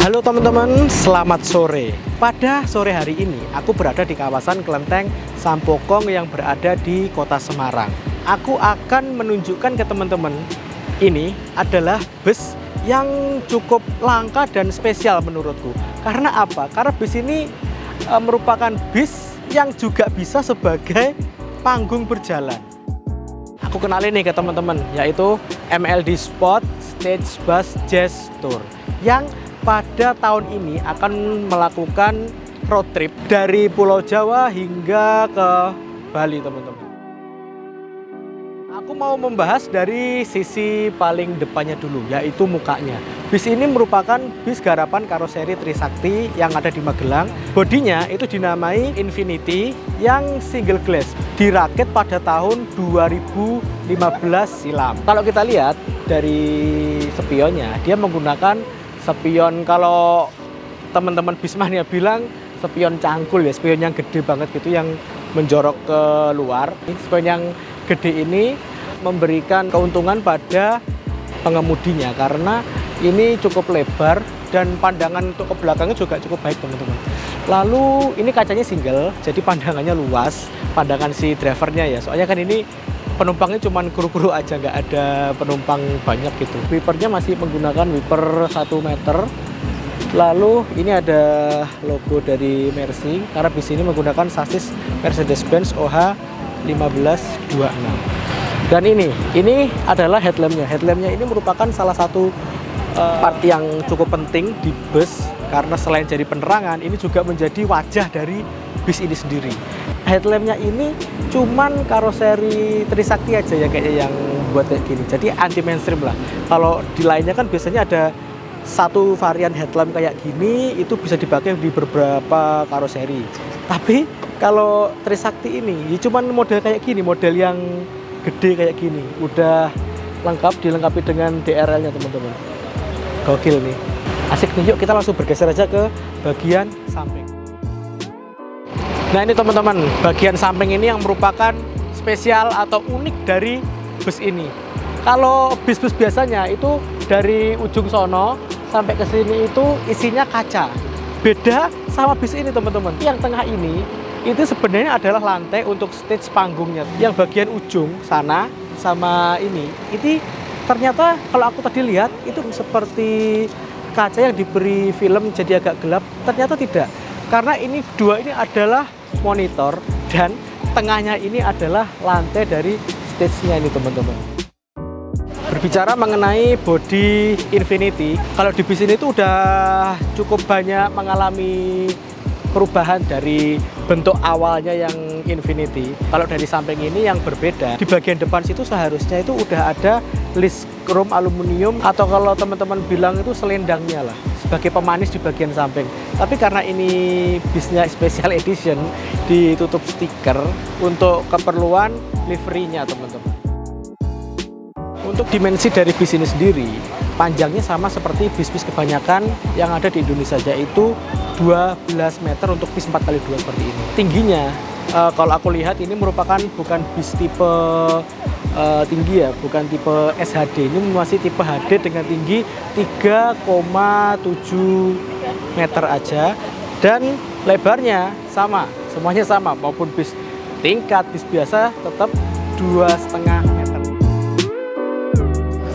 Halo teman-teman, selamat sore. Pada sore hari ini, aku berada di kawasan Kelenteng Sampokong yang berada di kota Semarang. Aku akan menunjukkan ke teman-teman, ini adalah bus yang cukup langka dan spesial menurutku. Karena apa? Karena bus ini merupakan bis yang juga bisa sebagai panggung berjalan. Aku kenalin nih ke teman-teman, yaitu MLD Spot Stage Bus Jazz Tour yang pada tahun ini akan melakukan road trip dari Pulau Jawa hingga ke Bali, teman-teman. Aku mau membahas dari sisi paling depannya dulu, yaitu mukanya. Bis ini merupakan bis garapan karoseri Trisakti yang ada di Magelang. Bodinya itu dinamai Infinity yang single glass, dirakit pada tahun 2015 silam. Kalau kita lihat dari spionnya, dia menggunakan spion, kalau teman-teman Bismania bilang spion cangkul ya, spion yang gede banget gitu, yang menjorok ke luar. Spion yang gede ini memberikan keuntungan pada pengemudinya karena ini cukup lebar dan pandangan untuk ke belakangnya juga cukup baik, teman-teman. Lalu ini kacanya single, jadi pandangannya luas, pandangan si drivernya ya, soalnya kan ini penumpangnya cuma kru-kru aja, nggak ada penumpang banyak gitu. Wipernya masih menggunakan wiper 1 meter. Lalu ini ada logo dari Mercy karena bis ini menggunakan sasis Mercedes-Benz OH 1526. Dan ini adalah headlampnya. Headlampnya ini merupakan salah satu part yang cukup penting di bus karena selain jadi penerangan, ini juga menjadi wajah dari bis ini sendiri. Headlampnya ini cuman karoseri Trisakti aja ya kayaknya yang buat kayak gini, jadi anti mainstream lah. Kalau di lainnya kan biasanya ada satu varian headlamp kayak gini, itu bisa dipakai di beberapa karoseri. Tapi kalau Trisakti ini ya cuman model kayak gini, model yang gede kayak gini, udah lengkap, dilengkapi dengan DRL-nya, teman-teman. Gokil nih, asik nih. Yuk kita langsung bergeser aja ke bagian samping. Nah ini teman-teman, bagian samping ini yang merupakan spesial atau unik dari bus ini. Kalau bis-bis biasanya itu dari ujung sono sampai ke sini itu isinya kaca. Beda sama bis ini, teman-teman. Yang tengah ini itu sebenarnya adalah lantai untuk stage panggungnya. Yang bagian ujung sana sama ini ternyata kalau aku tadi lihat itu seperti kaca yang diberi film jadi agak gelap. Ternyata tidak. Karena ini dua ini adalah monitor dan tengahnya ini adalah lantai dari stage-nya ini, teman-teman. Berbicara mengenai body Infinity, kalau di bis ini tuh udah cukup banyak mengalami perubahan dari bentuk awalnya yang Infinity. Kalau dari samping ini yang berbeda, di bagian depan situ seharusnya itu udah ada list krom aluminium atau kalau teman-teman bilang itu selendangnya lah, sebagai pemanis di bagian samping. Tapi karena ini bisnya special edition, ditutup stiker untuk keperluan liverynya, teman-teman. Untuk dimensi dari bis ini sendiri, panjangnya sama seperti bis-bis kebanyakan yang ada di Indonesia, yaitu 12 meter untuk bis 4x2 seperti ini. Tingginya, kalau aku lihat ini merupakan bukan bis tipe tinggi ya, bukan tipe SHD, ini masih tipe HD dengan tinggi 3,7 meter aja, dan lebarnya sama, semuanya sama, maupun bis tingkat, bis biasa tetap 2,5 meter.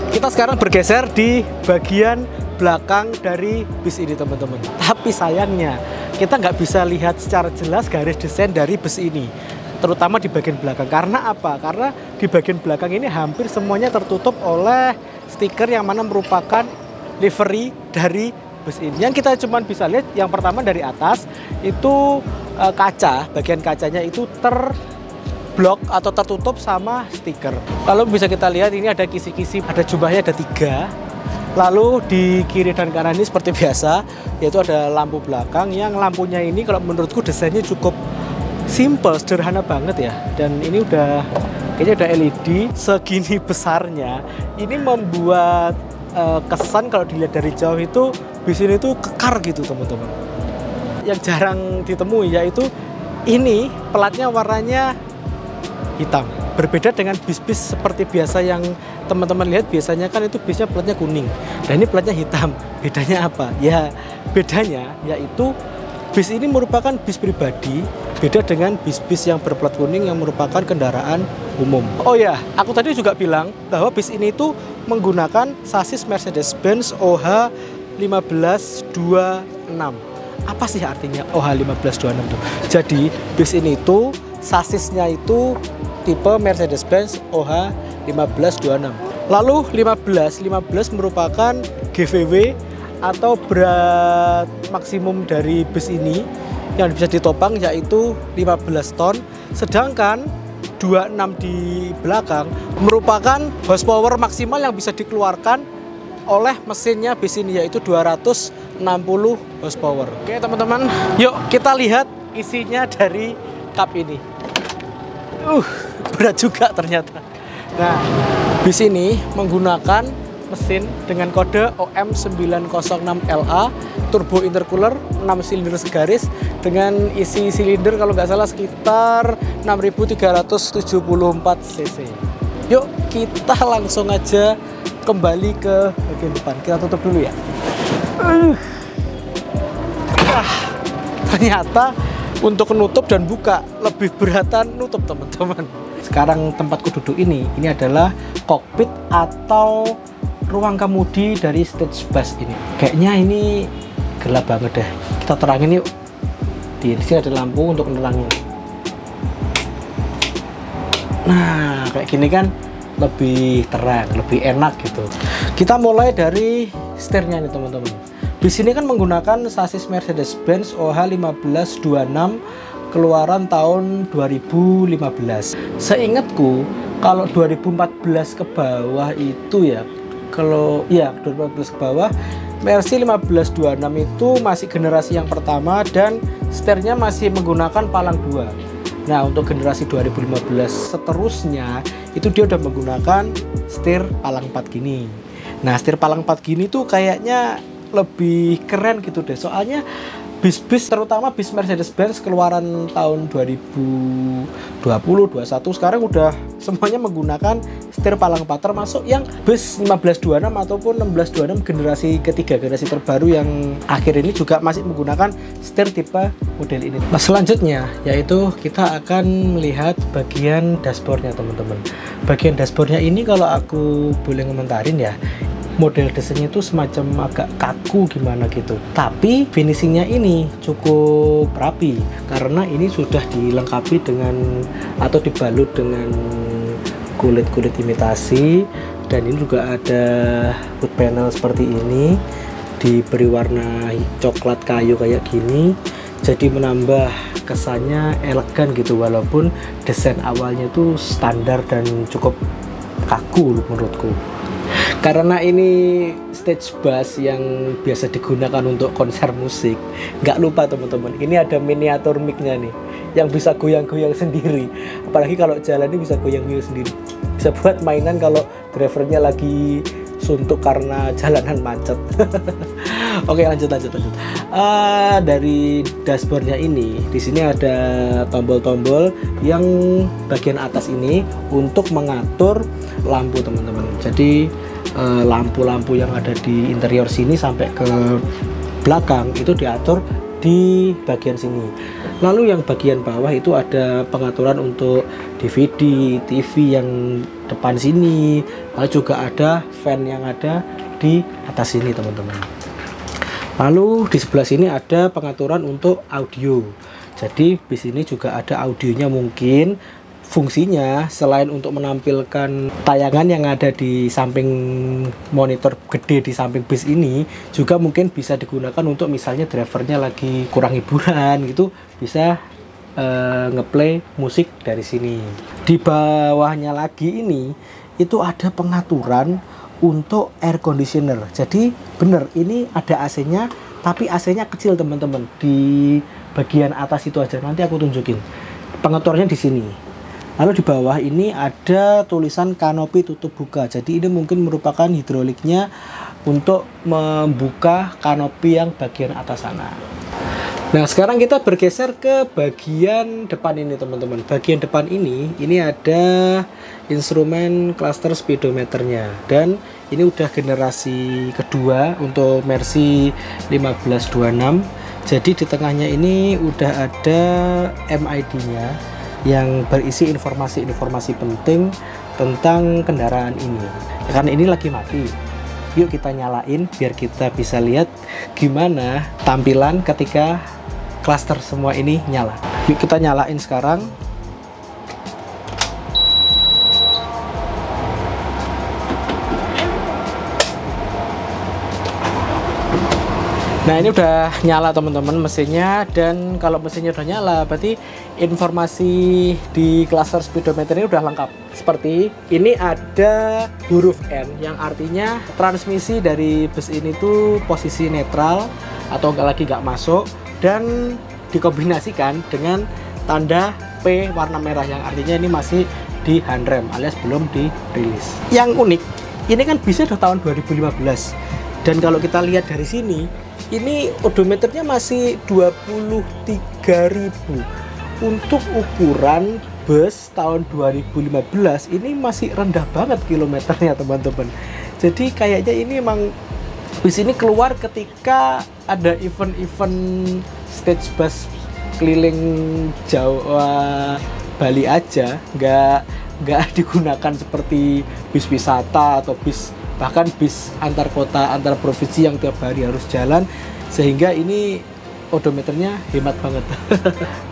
Kita sekarang bergeser di bagian belakang dari bis ini, teman-teman. Tapi sayangnya kita nggak bisa lihat secara jelas garis desain dari bus ini, terutama di bagian belakang. Karena apa? Karena di bagian belakang ini hampir semuanya tertutup oleh stiker yang mana merupakan livery dari bus ini. Yang kita cuma bisa lihat yang pertama dari atas itu kaca, bagian kacanya itu terblok atau tertutup sama stiker. Lalu bisa kita lihat ini ada kisi-kisi, ada jumlahnya ada 3. Lalu di kiri dan kanan ini seperti biasa, yaitu ada lampu belakang yang lampunya ini kalau menurutku desainnya cukup simple, sederhana banget ya. Dan ini kayaknya udah LED segini besarnya. Ini membuat kesan kalau dilihat dari jauh itu bis ini tuh kekar gitu, teman-teman. Yang jarang ditemui yaitu ini pelatnya warnanya hitam. Berbeda dengan bis-bis seperti biasa yang teman-teman lihat, biasanya kan itu bisnya platnya kuning. Dan ini platnya hitam. Bedanya apa? Ya bedanya yaitu bis ini merupakan bis pribadi, beda dengan bis-bis yang berplat kuning yang merupakan kendaraan umum. Oh ya, aku tadi juga bilang bahwa bis ini itu menggunakan sasis Mercedes-Benz OH 1526. Apa sih artinya OH 1526 itu? Jadi bis ini itu sasisnya itu tipe Mercedes-Benz OH 1526. Lalu 15 merupakan GVW atau berat maksimum dari bis ini yang bisa ditopang yaitu 15 ton. Sedangkan 26 di belakang merupakan horsepower maksimal yang bisa dikeluarkan oleh mesinnya bis ini yaitu 260 horsepower. Oke teman-teman, yuk kita lihat isinya dari kap ini. Berat juga ternyata. Nah, bis ini menggunakan mesin dengan kode OM906LA turbo intercooler 6 silinder segaris dengan isi silinder kalau nggak salah sekitar 6374 cc. Yuk kita langsung aja kembali ke bagian depan. Kita tutup dulu ya. Ternyata untuk menutup dan buka lebih beratan nutup teman-teman. Sekarang tempatku duduk ini adalah kokpit atau ruang kemudi dari stage bus ini. Kayaknya ini gelap banget deh. Kita terangin yuk. Di sini ada lampu untuk menerangi. Nah, kayak gini kan lebih terang, lebih enak gitu. Kita mulai dari setirnya nih teman-teman. Bis ini kan menggunakan sasis Mercedes-Benz OH 1526 keluaran tahun 2015. Seingatku kalau 2014 ke bawah itu ya, kalau ya 2014 ke bawah Mercy 1526 itu masih generasi yang pertama dan setirnya masih menggunakan palang 2. Nah, untuk generasi 2015 seterusnya itu dia udah menggunakan setir palang 4 gini. Nah, setir palang 4 gini tuh kayaknya lebih keren gitu deh. Soalnya bis-bis terutama bis Mercedes-Benz keluaran tahun 2020, 21 sekarang udah semuanya menggunakan setir palang 4 termasuk yang bis 1526 ataupun 1626 generasi ketiga, generasi terbaru yang akhir ini juga masih menggunakan setir tipe model ini. Nah, selanjutnya yaitu kita akan melihat bagian dashboardnya teman-teman. Bagian dashboardnya ini kalau aku boleh ngomentarin ya, model desainnya itu semacam agak kaku gimana gitu, tapi finishingnya ini cukup rapi karena ini sudah dilengkapi dengan atau dibalut dengan kulit-kulit imitasi, dan ini juga ada wood panel seperti ini, diberi warna coklat kayu kayak gini, jadi menambah kesannya elegan gitu walaupun desain awalnya itu standar dan cukup kaku menurutku. Karena ini stage bus yang biasa digunakan untuk konser musik, nggak lupa teman-teman, ini ada miniatur mic-nya nih yang bisa goyang-goyang sendiri. Apalagi kalau jalan ini bisa goyang-goyang sendiri, bisa buat mainan kalau drivernya lagi suntuk karena jalanan macet. Oke, lanjut. Dari dashboardnya ini, di sini ada tombol-tombol yang bagian atas ini untuk mengatur lampu teman-teman. Jadi lampu-lampu yang ada di interior sini sampai ke belakang itu diatur di bagian sini. Lalu yang bagian bawah itu ada pengaturan untuk DVD, TV yang depan sini. Lalu juga ada fan yang ada di atas sini teman-teman. Lalu di sebelah sini ada pengaturan untuk audio. Jadi di sini juga ada audionya. Mungkin fungsinya selain untuk menampilkan tayangan yang ada di samping monitor gede di samping bis ini, juga mungkin bisa digunakan untuk misalnya drivernya lagi kurang hiburan gitu, bisa ngeplay musik dari sini. Di bawahnya lagi ini itu ada pengaturan untuk air conditioner. Jadi bener ini ada AC-nya, tapi AC-nya kecil teman-teman. Di bagian atas itu aja, nanti aku tunjukin. Pengaturannya di sini. Lalu di bawah ini ada tulisan kanopi tutup buka. Jadi ini mungkin merupakan hidroliknya untuk membuka kanopi yang bagian atas sana. Nah, sekarang kita bergeser ke bagian depan ini, teman-teman. Bagian depan ini ada instrumen cluster speedometernya, dan ini udah generasi kedua untuk Mercy 1526. Jadi di tengahnya ini udah ada MID-nya yang berisi informasi-informasi penting tentang kendaraan ini. Karena ini lagi mati, yuk kita nyalain biar kita bisa lihat gimana tampilan ketika cluster semua ini nyala. Yuk kita nyalain sekarang. Nah, ini udah nyala teman-teman mesinnya, dan kalau mesinnya udah nyala berarti informasi di cluster speedometer ini udah lengkap. Seperti ini ada huruf N yang artinya transmisi dari bus ini tuh posisi netral atau lagi nggak masuk, dan dikombinasikan dengan tanda P warna merah yang artinya ini masih di handrem alias belum dirilis. Yang unik, ini kan bisnya udah tahun 2015, dan kalau kita lihat dari sini, ini odometernya masih 23.000. Untuk ukuran bus tahun 2015 ini masih rendah banget kilometernya, teman-teman. Jadi kayaknya ini emang bis ini keluar ketika ada event-event stage bus keliling Jawa Bali aja, nggak digunakan seperti bis wisata atau bis, bahkan bis antar kota, antar provinsi yang tiap hari harus jalan, sehingga ini odometernya hemat banget.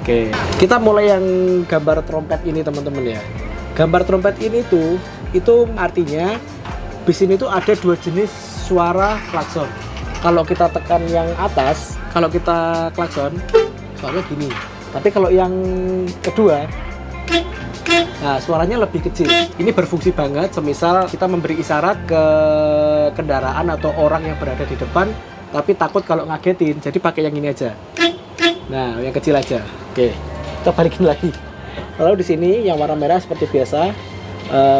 Oke, kita mulai yang gambar trompet ini, teman-teman ya. Gambar trompet ini tuh, itu artinya bis ini tuh ada dua jenis suara klakson. Kalau kita tekan yang atas, kalau kita klakson, suaranya gini. Tapi kalau yang kedua, nah, suaranya lebih kecil. Ini berfungsi banget, semisal kita memberi isyarat ke kendaraan atau orang yang berada di depan, tapi takut kalau ngagetin, jadi pakai yang ini aja. Nah, yang kecil aja. Oke, kita balikin lagi. Lalu di sini yang warna merah seperti biasa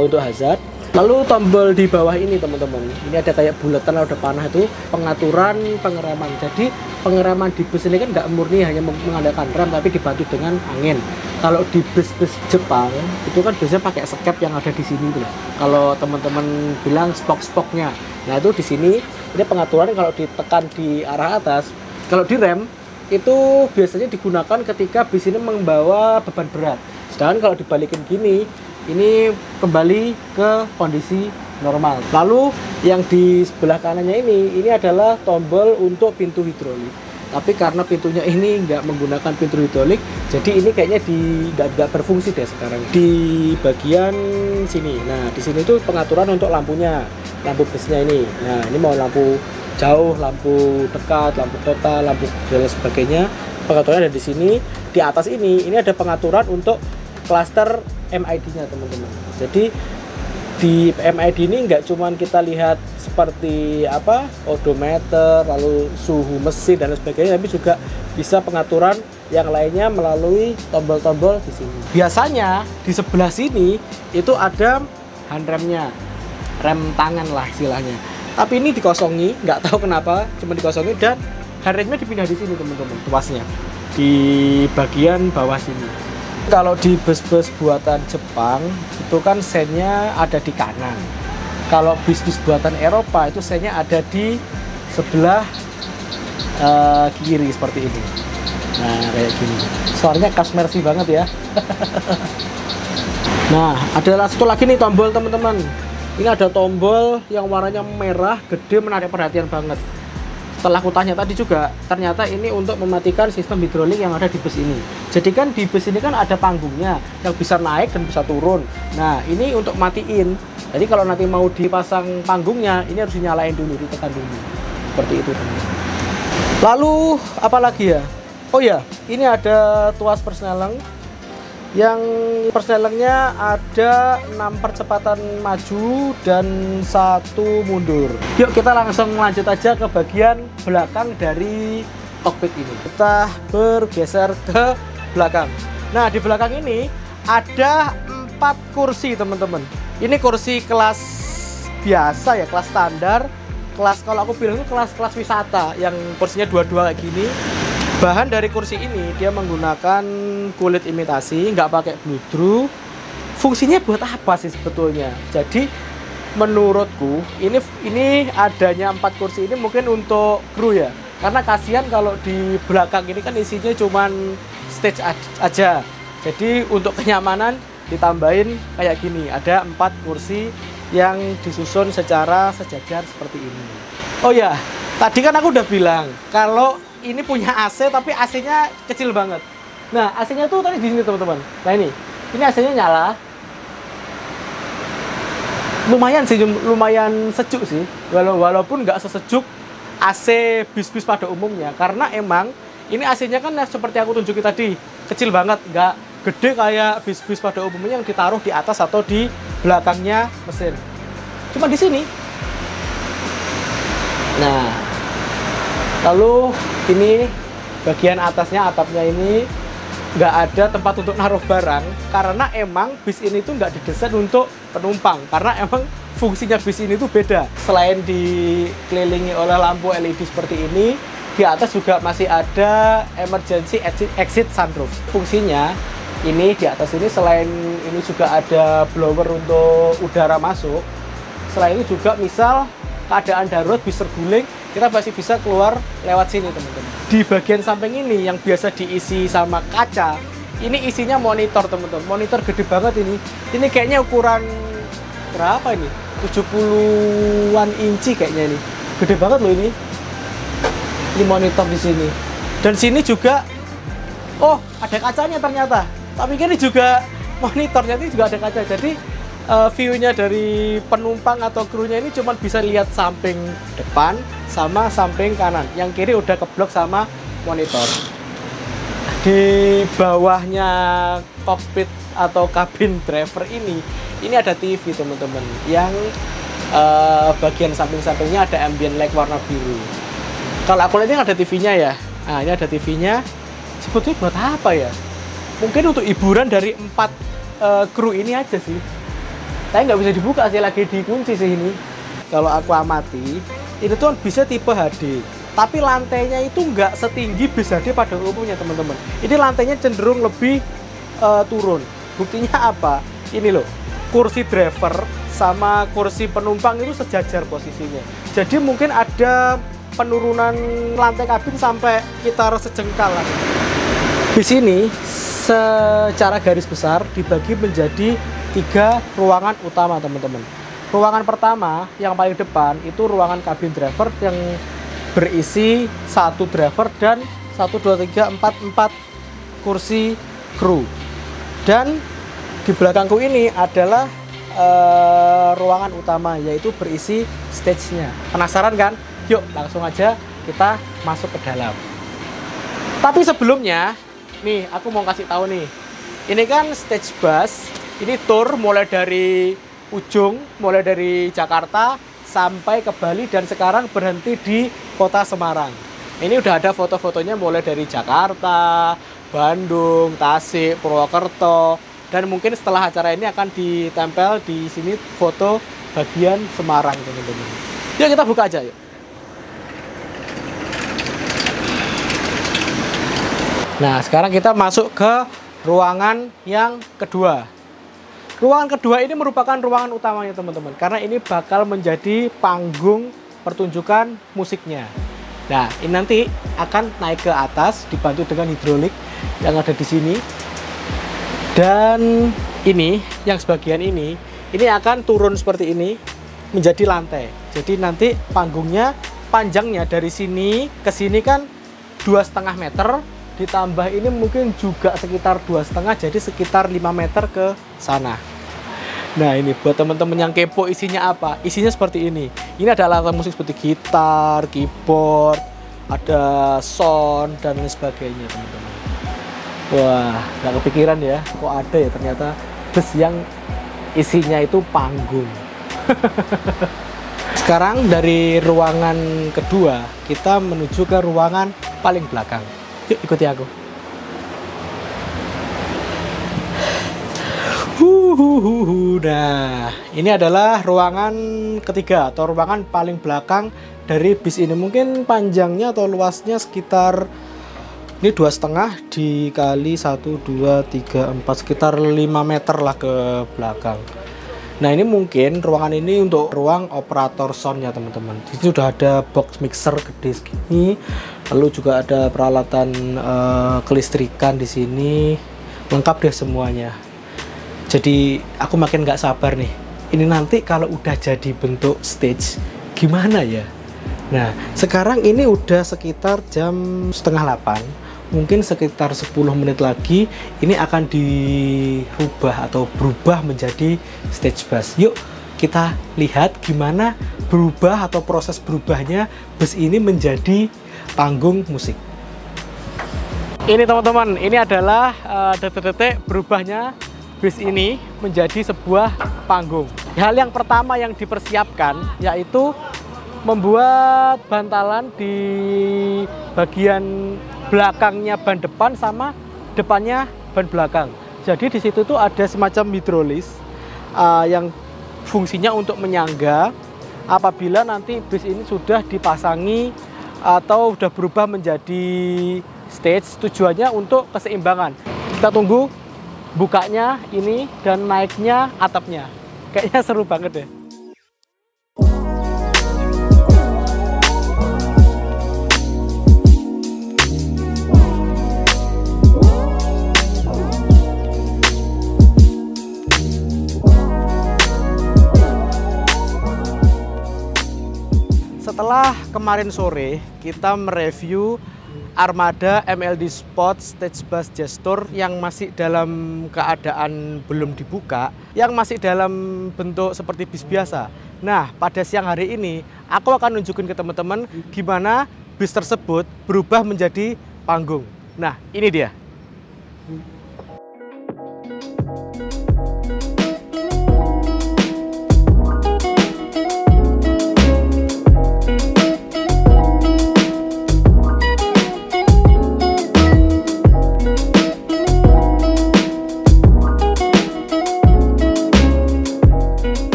untuk hazard. Lalu tombol di bawah ini, teman-teman, ini ada kayak bulatan roda panah, itu pengaturan pengereman. Jadi pengereman di bus ini kan nggak murni hanya mengandalkan rem, tapi dibantu dengan angin. Kalau di bus-bus Jepang itu kan biasanya pakai sekep yang ada di sini tuh. Kalau teman-teman bilang spok-spoknya, nah itu di sini ini pengaturan. Kalau ditekan di arah atas, kalau di rem itu biasanya digunakan ketika bis ini membawa beban berat. Sedangkan kalau dibalikin gini, ini kembali ke kondisi normal. Lalu yang di sebelah kanannya ini adalah tombol untuk pintu hidrolik. Tapi karena pintunya ini nggak menggunakan pintu hidrolik, jadi ini kayaknya nggak berfungsi deh sekarang. Di bagian sini, nah di sini tuh pengaturan untuk lampunya, lampu busnya ini. Nah, ini mau lampu jauh, lampu dekat, lampu kota, lampu dan sebagainya. Pengaturan ada di sini. Di atas ini ada pengaturan untuk klaster MID-nya, teman-teman. Jadi di MID ini nggak cuman kita lihat seperti apa odometer, lalu suhu mesin dan sebagainya, tapi juga bisa pengaturan yang lainnya melalui tombol-tombol di sini. Biasanya di sebelah sini itu ada handremnya, rem tangan lah istilahnya. Tapi ini dikosongi, nggak tahu kenapa, cuma dikosongi, dan handremnya dipindah di sini, teman-teman, tuasnya di bagian bawah sini. Kalau di bus-bus buatan Jepang itu kan sennya ada di kanan. Kalau bis-bis buatan Eropa itu sennya ada di sebelah kiri seperti ini. Nah, kayak gini. Suaranya khas Mercy banget ya. Nah, ada satu lagi nih tombol, teman-teman. Ini ada tombol yang warnanya merah, gede, menarik perhatian banget. Setelah aku tanya tadi juga, ternyata ini untuk mematikan sistem hidrolik yang ada di bus ini. Jadi kan di bus ini kan ada panggungnya yang bisa naik dan bisa turun. Nah, ini untuk matiin. Jadi kalau nanti mau dipasang panggungnya, ini harus dinyalain dulu, ditekan dulu. Seperti itu, teman-teman. Lalu apa lagi ya? Oh ya, ini ada tuas persneleng. Yang persnelengnya ada 6 percepatan maju dan 1 mundur. Yuk kita langsung lanjut aja ke bagian belakang dari kokpit ini. Kita bergeser ke belakang. Nah, di belakang ini ada 4 kursi, teman-teman. Ini kursi kelas biasa ya, kelas standar. Kelas, kalau aku bilang itu kelas wisata yang kursinya dua-dua kayak gini. Bahan dari kursi ini dia menggunakan kulit imitasi, nggak pakai bludru. Fungsinya buat apa sih sebetulnya? Jadi menurutku ini adanya 4 kursi ini mungkin untuk kru ya. Karena kasihan kalau di belakang ini kan isinya cuman stage aja. Jadi untuk kenyamanan ditambahin kayak gini. Ada 4 kursi yang disusun secara sejajar seperti ini. Oh ya, tadi kan aku udah bilang kalau ini punya AC tapi AC-nya kecil banget. Nah, AC-nya tuh tadi di sini teman-teman. Nah ini AC-nya nyala. Lumayan sih, lumayan sejuk sih. Walaupun nggak sesejuk AC bis-bis pada umumnya. Karena emang ini AC-nya kan seperti aku tunjukin tadi, kecil banget, nggak gede kayak bis-bis pada umumnya yang ditaruh di atas atau di belakangnya mesin. Cuma di sini. Nah, lalu ini bagian atasnya, atapnya ini nggak ada tempat untuk naruh barang karena emang bis ini tuh nggak didesain untuk penumpang, karena emang fungsinya bis ini tuh beda. Selain dikelilingi oleh lampu LED seperti ini, di atas juga masih ada emergency exit sunroof. Fungsinya ini di atas ini selain ini juga ada blower untuk udara masuk. Selain itu juga misal keadaan darurat bis terguling, kita masih bisa keluar lewat sini teman-teman. Di bagian samping ini yang biasa diisi sama kaca, ini isinya monitor teman-teman. Monitor gede banget ini. Ini kayaknya ukuran berapa ini? 70-an inci kayaknya ini. Gede banget loh ini. Ini monitor di sini. Dan sini juga, oh ada kacanya ternyata. Tapi ini juga monitornya ini juga ada kaca. Jadi view-nya dari penumpang atau krunya ini cuma bisa lihat samping depan sama samping kanan. Yang kiri udah keblok sama monitor. Di bawahnya kokpit atau kabin driver ini ada TV teman-teman. Yang bagian samping-sampingnya ada ambient light warna biru. Kalau aku lihat ini ada TV-nya ya. Nah ini ada TV-nya. Sebetulnya buat apa ya? Mungkin untuk hiburan dari 4 kru ini aja sih. Saya nggak bisa dibuka sih, lagi dikunci sih ini. Kalau aku amati, ini tuh bisa tipe HD, tapi lantainya itu nggak setinggi bis HD pada umumnya teman-teman. Ini lantainya cenderung lebih turun. Buktinya apa? Ini loh, kursi driver sama kursi penumpang itu sejajar posisinya. Jadi mungkin ada penurunan lantai kabin sampai sekitar sejengkal lah. Bis ini secara garis besar dibagi menjadi 3 ruangan utama teman-teman. Ruangan pertama yang paling depan itu ruangan kabin driver yang berisi 1 driver dan 1, 2, 3, 4 kursi kru. Dan di belakangku ini adalah ruangan utama, yaitu berisi stage-nya. Penasaran kan? Yuk langsung aja kita masuk ke dalam. Tapi sebelumnya nih aku mau kasih tahu nih. Ini kan stage bus. Ini tour mulai dari ujung, mulai dari Jakarta sampai ke Bali dan sekarang berhenti di Kota Semarang. Ini udah ada foto-fotonya mulai dari Jakarta, Bandung, Tasik, Purwokerto, dan mungkin setelah acara ini akan ditempel di sini foto bagian Semarang teman-teman. Yuk kita buka aja yuk. Nah sekarang kita masuk ke ruangan yang kedua. Ruangan kedua ini merupakan ruangan utamanya teman-teman, karena ini bakal menjadi panggung pertunjukan musiknya. Nah, ini nanti akan naik ke atas dibantu dengan hidrolik yang ada di sini. Dan ini, yang sebagian ini akan turun seperti ini menjadi lantai. Jadi nanti panggungnya, panjangnya dari sini ke sini kan 2,5 meter. Ditambah ini mungkin juga sekitar 2,5, jadi sekitar 5 meter ke sana. Nah ini buat teman-teman yang kepo isinya apa, isinya seperti ini. Ini ada alat musik seperti gitar, keyboard, ada sound dan lain sebagainya teman-teman. Wah nggak kepikiran ya, kok ada ya ternyata bus yang isinya itu panggung. Sekarang dari ruangan kedua kita menuju ke ruangan paling belakang. Yuk ikuti aku. Nah, ini adalah ruangan ketiga atau ruangan paling belakang dari bis ini. Mungkin panjangnya atau luasnya sekitar Ini 2,5 dikali 1, 2, 3, 4 sekitar 5 meter lah ke belakang. Nah ini mungkin ruangan ini untuk ruang operator soundnya teman-teman. Di sini sudah ada box mixer gede segini, lalu juga ada peralatan kelistrikan di sini, lengkap deh semuanya. Jadi aku makin nggak sabar nih. Ini nanti kalau udah jadi bentuk stage gimana ya? Nah sekarang ini udah sekitar jam 7:30. Mungkin sekitar 10 menit lagi ini akan dirubah atau berubah menjadi stage bus. Yuk kita lihat gimana berubah atau proses berubahnya bus ini menjadi panggung musik. Ini teman-teman, ini adalah detik-detik berubahnya bus ini menjadi sebuah panggung. Hal yang pertama yang dipersiapkan yaitu membuat bantalan di bagian belakangnya ban depan sama depannya ban belakang. Jadi di situ tuh ada semacam hidrolis yang fungsinya untuk menyangga apabila nanti bus ini sudah dipasangi atau sudah berubah menjadi stage. Tujuannya untuk keseimbangan. Kita tunggu bukanya ini dan naiknya atapnya. Kayaknya seru banget deh. Setelah kemarin sore kita mereview armada MLD Sport Stage Bus Jazz Tour yang masih dalam keadaan belum dibuka, yang masih dalam bentuk seperti bis biasa. Nah, pada siang hari ini aku akan nunjukin ke teman-teman gimana bis tersebut berubah menjadi panggung. Nah, ini dia.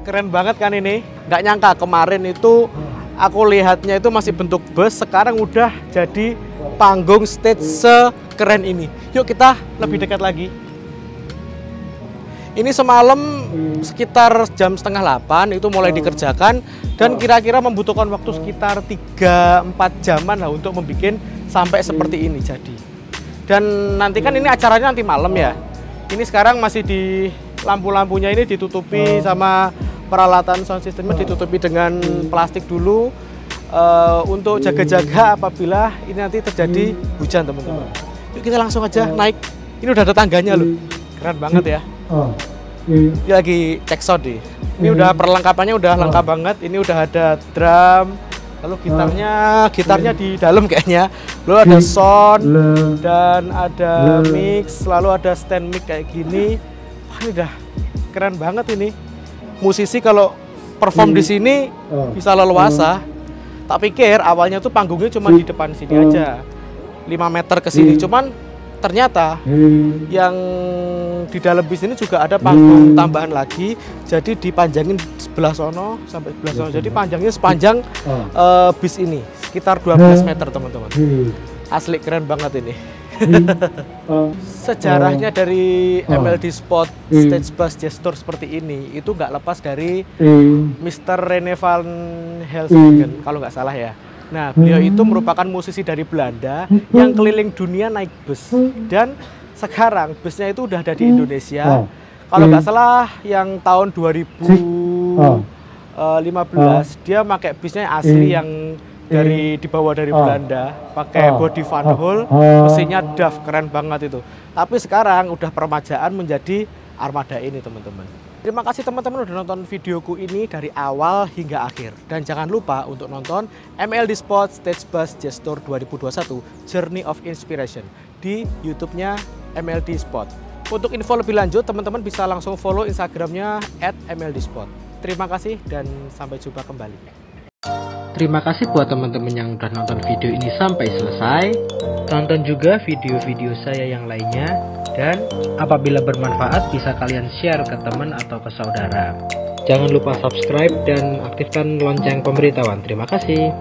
Keren banget kan ini, nggak nyangka kemarin itu aku lihatnya itu masih bentuk bus, sekarang udah jadi panggung stage sekeren ini. Yuk kita lebih dekat lagi. Ini semalam sekitar jam 7:30 itu mulai dikerjakan dan kira-kira membutuhkan waktu sekitar 3-4 jaman lah untuk membuat sampai seperti ini jadi. Dan nanti kan ini acaranya nanti malam ya. Ini sekarang masih di lampu-lampunya ini ditutupi sama peralatan sound systemnya ditutupi dengan plastik dulu untuk jaga-jaga apabila ini nanti terjadi hujan teman-teman. Yuk kita langsung aja naik. Ini udah ada tangganya loh, keren banget ya. Ini lagi cek sound nih. Ini udah perlengkapannya udah lengkap banget. Ini udah ada drum, lalu gitarnya di dalam kayaknya. Lalu ada sound dan ada mix, lalu ada stand mic kayak gini. Wah, ini udah keren banget ini. Musisi kalau perform di sini bisa leluasa. Tak pikir awalnya tuh panggungnya cuma di depan sini aja, 5 meter ke sini. Cuman ternyata yang di dalam bis ini juga ada panggung tambahan lagi. Jadi dipanjangin sebelah sono sampai sebelah sono. Jadi panjangnya sepanjang bis ini sekitar 12 meter teman-teman. Asli keren banget ini. Sejarahnya dari MLD Sport Stage Bus Jazz Tour seperti ini itu nggak lepas dari Mr. Rene van Helsingen kalau nggak salah ya. Nah, beliau itu merupakan musisi dari Belanda yang keliling dunia naik bus dan sekarang busnya itu udah ada di Indonesia. Kalau nggak salah yang tahun 2015 dia pakai busnya asli yang dibawa dari Belanda, pakai body Van Hol, mesinnya DAF, keren banget itu. Tapi sekarang udah permajaan menjadi armada ini teman-teman. Terima kasih teman-teman udah nonton videoku ini dari awal hingga akhir. Dan jangan lupa untuk nonton MLD Sport Stage Bus Jazz Tour 2021 Journey of Inspiration di YouTube-nya MLD Sport. Untuk info lebih lanjut teman-teman bisa langsung follow Instagramnya @MLDsport. Terima kasih dan sampai jumpa kembali. Terima kasih buat teman-teman yang udah nonton video ini sampai selesai. Tonton juga video-video saya yang lainnya. Dan apabila bermanfaat bisa kalian share ke teman atau ke saudara. Jangan lupa subscribe dan aktifkan lonceng pemberitahuan. Terima kasih.